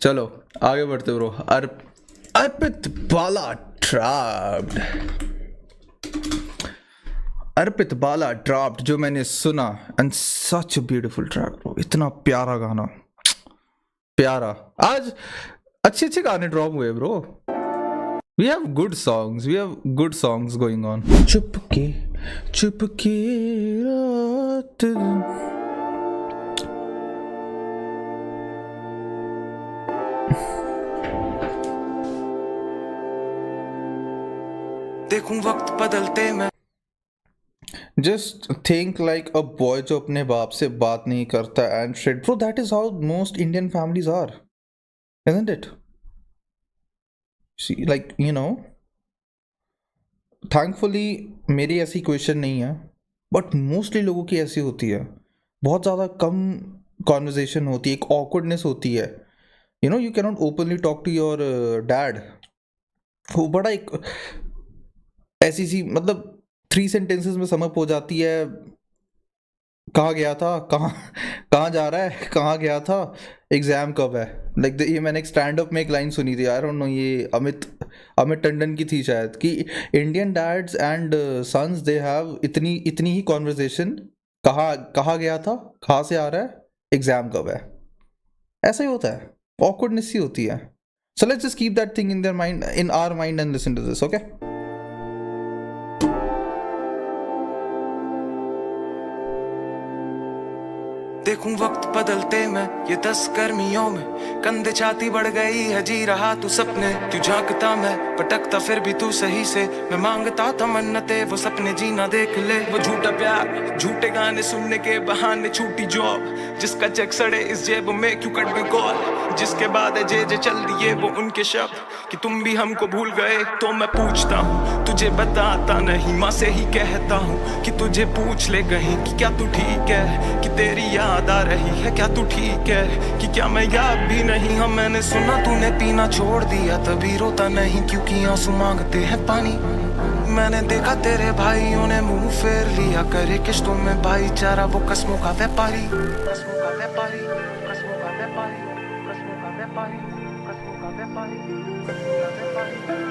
चलो आगे बढ़ते ब्रो। अर्पित बाला ट्रैप्ड। अर्पित बाला ट्रैप्ड जो मैंने सुना, and such a beautiful track bro. इतना प्यारा गाना, प्यारा। आज अच्छे अच्छे गाने ड्रॉप हुए bro. We have good songs going on. चुपके चुपके रात देखूं वक्त बदलते मैं। Just think like a boy जो अपने बाप से बात नहीं करता and shit bro, that is how most Indian families are, isn't it? See, like you know, thankfully मेरी ऐसी क्वेश्चन नहीं है, बट मोस्टली लोगों की ऐसी होती है। बहुत ज़्यादा कम कॉन्वर्जेशन होती है, एक ऑकवर्डनेस होती है। You know, you can not openly talk to your dad. वो बड़ा एक ऐसी सी, मतलब 3 सेंटेंसेस में समझ हो जाती है। कहाँ गया था, कहाँ जा रहा है, कहाँ गया था, एग्जाम कब है। लाइक ये मैंने एक स्टैंड अप में एक लाइन सुनी थी, आई डोंट नो, ये अमित टंडन की थी शायद, कि Indian dads and sons they have इतनी ही कॉन्वर्जेशन। कहाँ गया था, कहाँ से आ रहा है, एग्जाम कब है। ऐसा ही होता है, ऑकवर्डनेस ही होती है। So let's just keep that thing in their mind, in our mind, and listen to this, okay. देखूं वक्त बदलते मैं ये 10 गर्मियों में, कंधे छाती बढ़ गई है, जी रहा तू सपने। तू झांकता मैं पटकता, फिर भी तू सही से। मैं मांगता था मन्नते, वो सपने जीना देख ले। वो झूठा प्यार, झूठे गाने सुनने के बहाने, छूटी जॉब, जिसका चेक सड़े इस जेब में, क्यों कट गई कॉल, जिसके बाद जे चल दिए वो उनके शब्द, कि तुम भी हमको भूल गए। तो मैं पूछता हूँ, तुझे बताता नहीं, माँ से ही कहता हूँ कि तुझे पूछ ले कहीं, कि क्या तू ठीक है, कि तेरी याद आ रही है, क्या तू ठीक है, कि क्या मैं याद भी नहीं। हाँ मैंने सुना तूने पीना छोड़ दिया, तभी रोता नहीं क्योंकि आंसू मांगते हैं पानी। मैंने देखा तेरे भाइयों ने मुंह फेर लिया, करे किश्तों में भाईचारा, वो कस्मों का व्यापारी, कस्मों का व्यापारी, कस्मों का व्यापारी, कस्मों का व्यापारी, कस्मों का व्यापारी, कस्मों का व्यापारी।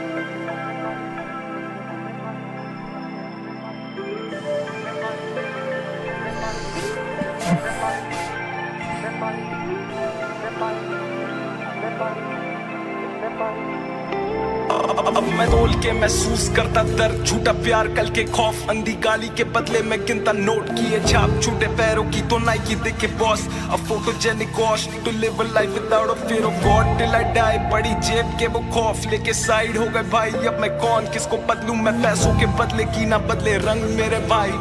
अब मैं तोल के महसूस करता दर्द, झूठा प्यार, कल के खौफ, अंधी गाली के बदले में गिनता नोट किए छाप, छूटे पैरों की तो नाइकी देखे boss, a photogenic wash to live a life without a fear of God till I die. बड़ी जेब के वो खौफ लेके साइड हो गए भाई, अब मैं कौन किसको बदलूं मैं, पैसों के बदले की ना बदले रंग मेरे भाई।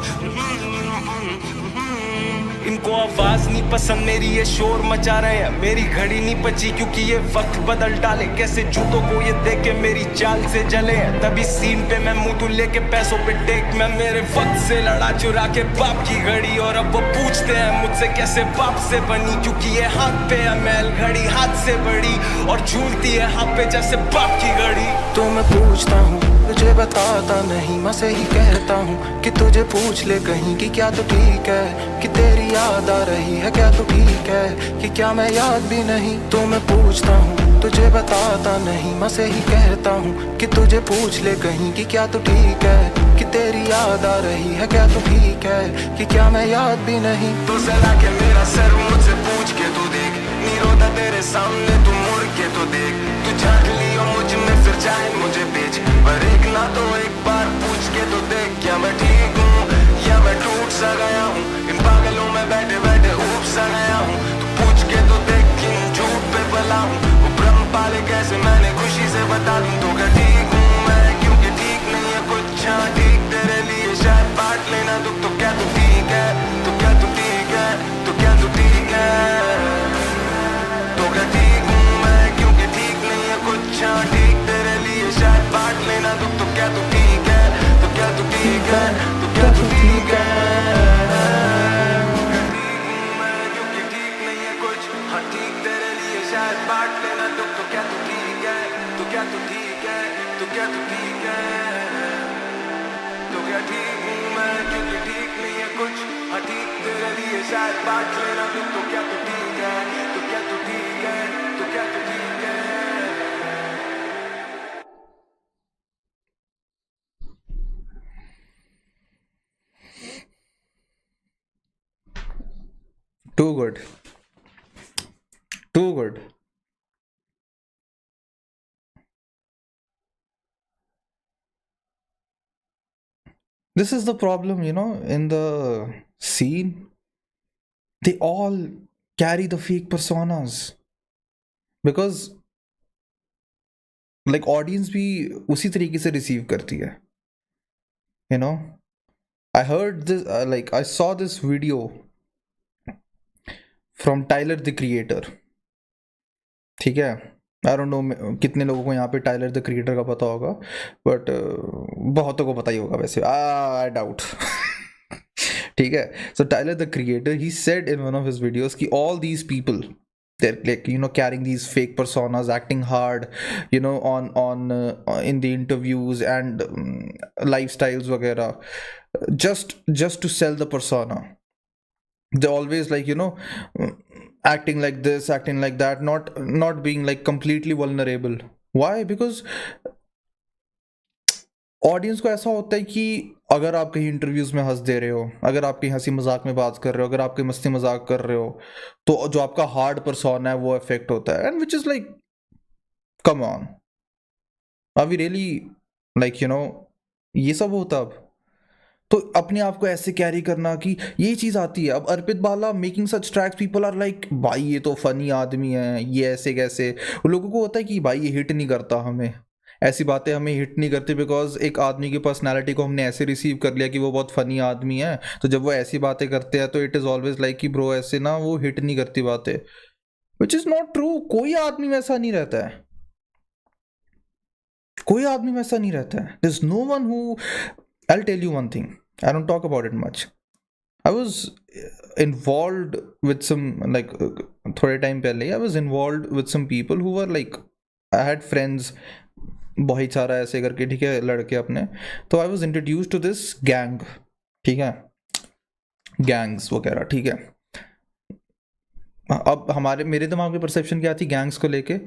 इनको आवाज नहीं पसंद मेरी, ये शोर मचा रहे हैं, मेरी घड़ी नहीं बची क्योंकि ये वक्त बदल डाले। कैसे जूतों को ये देख के मेरी चाल से जले हैं, तभी सीन पे मैं मुंह तू लेके पैसों पे टेक। मैं मेरे वक्त से लड़ा चुरा के बाप की घड़ी, और अब वो पूछते हैं मुझसे कैसे बाप से बनी, क्योंकि ये हाथ पे है मैल, घड़ी हाथ से बड़ी और झूलती है हाथ पे जैसे बाप की घड़ी। तो मैं पूछता हूँ, तुझे बताता नहीं, मैं से ही कहता हूँ कि तुझे पूछ ले कहीं, कि क्या तू ठीक है, कि तेरी याद आ रही है, क्या तू ठीक है, कि क्या मैं याद भी नहीं। तो मैं पूछता हूँ, तुझे बताता नहीं, मैं से ही कहता हूँ कि तुझे पूछ ले कहीं, कि क्या तू ठीक है, कि तेरी याद आ रही है, क्या तू ठीक है, कि क्या मैं याद भी नहीं। तो जरा के मेरा सर मुझसे पूछ के तू देख, नहीं रोता तेरे सामने तू मुड़ के तो देख, तू झांक लियो मुझ में फिर चाहे मुझे बेच, पर एक ना तो एक बार पूछ के तो देख, क्या मैं ठीक हूँ या मैं टूट सा गया हूँ, इन पागलों में बैठे बैठे ऊब सा गया हूँ। तू पूछ के तो देख कि झूठ पे भला हूँ, वो भ्रम पाले कैसे मैंने खुशी से बता दूं। तो क्या ठीक हूँ मैं, क्योंकि ठीक नहीं है कुछ, हाँ ठीक तेरे लिए शायद बांट लेना दुख। तो क्या तू ठीक है, तो क्या तू ठीक है, तो क्या तू ठीक है, तो क्या ठीक हूँ मैं, क्योंकि ठीक नहीं है कुछ, हाँ ठीक तेरे लिए शायद बांट लेना दुख। तो क्या तू ठीक है, तो क्या तू ठीक है, तो क्या तू ठीक है, ठीक हूँ मैं, क्योंकि ठीक नहीं है कुछ, हाँ ठीक तेरे लिए शायद बांट लेना दुख। तो क्या तू ठीक है, तो क्या तू ठीक है, तो क्या तू ठीक है, तो क्या ठीक हूँ मैं, क्योंकि ठीक नहीं है कुछ, हाँ ठीक तेरे लिए शायद बांट लेना दुख। तो क्या तू ठीक है, तो क्या तू ठीक है, तो क्या तू ठीक है। good. Too good. This is the problem, in the scene. They all carry the fake personas because like audience भी उसी तरीके से रिसीव करती है. You know, I heard this, like I saw this video from Tyler the Creator. ठीक है, I don't know कितने लोगों को यहाँ पे टाइलर द क्रिएटर का पता होगा, बट बहुतों को पता ही होगा वैसे, आई डाउट. ठीक है, so Tyler the creator, he said in one of his videos कि all these people, they're like carrying these fake personas, acting hard on in the interviews and lifestyles वगैरह, just to sell the persona. They always like acting like this, acting like that, not being like completely vulnerable. Why? Because audience को ऐसा होता है कि अगर आप कहीं interviews में हंस दे रहे हो, अगर आप कहीं हंसी मजाक में बात कर रहे हो, अगर आप कहीं मस्ती मजाक कर रहे हो, तो जो आपका हार्ड पर्सोना है वो इफेक्ट होता है. And which is like, come on, are we really like ये सब होता. अब तो अपने आप को ऐसे कैरी करना कि ये चीज आती है. अब Arpit Bala making such tracks, people are like भाई ये तो फनी आदमी है, ये ऐसे कैसे. लोगों को होता है कि भाई ये हिट नहीं करता, हमें ऐसी बातें हमें हिट नहीं करती बिकॉज एक आदमी की पर्सनालिटी को हमने ऐसे रिसीव कर लिया कि वो बहुत फनी आदमी है. तो जब वो ऐसी बातें करते हैं तो इट इज ऑलवेज लाइक कि ब्रो ऐसे ना वो हिट नहीं करती बातें, विच इज नॉट ट्रू. कोई आदमी वैसा नहीं रहता है, कोई आदमी वैसा नहीं रहता है. There is no one who, I will tell you one thing, I don't talk about it much. I was involved with some like थोड़े टाइम पहले I was involved with some people who were like, I had friends बहुत सारा ऐसे करके, ठीक है, लड़के अपने. तो I was introduce to this gang, ठीक है, गैंग्स वगैरह, ठीक है. अब मेरे दिमाग में परसेप्शन क्या थी गैंग्स को लेके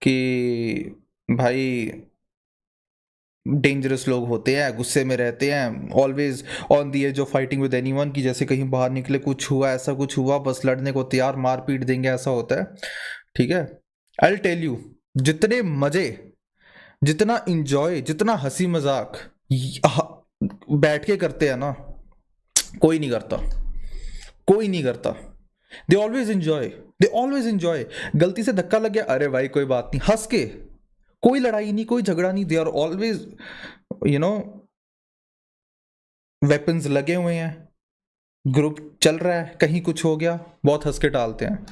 कि भाई डेंजरस लोग होते हैं, गुस्से में रहते हैं, always on the edge of fighting with anyone, कि जैसे कहीं बाहर निकले कुछ हुआ, ऐसा कुछ हुआ, बस लड़ने को तैयार, मार पीट देंगे, ऐसा होता है. ठीक है, आई विल टेल यू, जितने मजे, जितना इंजॉय, जितना हंसी मजाक बैठ के करते हैं ना, कोई नहीं करता, कोई नहीं करता. They always enjoy, they always enjoy. गलती से धक्का लग गया, अरे भाई कोई बात नहीं, हंस के, कोई लड़ाई नहीं, कोई झगड़ा नहीं. दे आर ऑलवेज वेपन्स लगे हुए हैं, ग्रुप चल रहा है, कहीं कुछ हो गया, बहुत हंस के टालते हैं.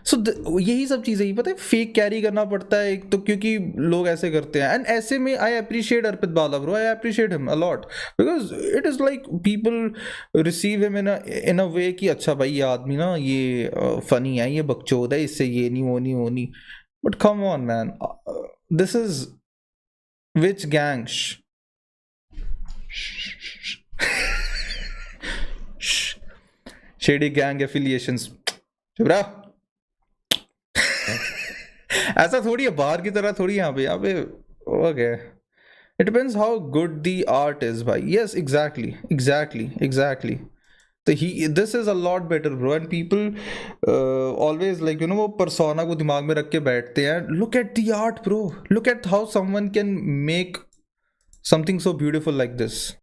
सो यही सब चीज़ें, पता है, फेक कैरी करना पड़ता है एक तो, क्योंकि लोग ऐसे करते हैं. एंड ऐसे में I appreciate Arpit Bala bro, I appreciate him a lot, because it is like people receive him in a way कि अच्छा भाई ये आदमी ना ये फनी है, ये बकचोद है, इससे ये नहीं वो नहीं वो नहीं. But come on man, this is which gangs. Shady gang affiliations, ऐसा थोड़ी है, बाहर की तरह थोड़ी. यहाँ पे okay, it depends how good the art is भाई. Yes, exactly. तो this is a lot better bro. And people always like वो पर्सोना को दिमाग में रख के बैठते हैं. Look at the art bro, look at how someone can make something so beautiful like this.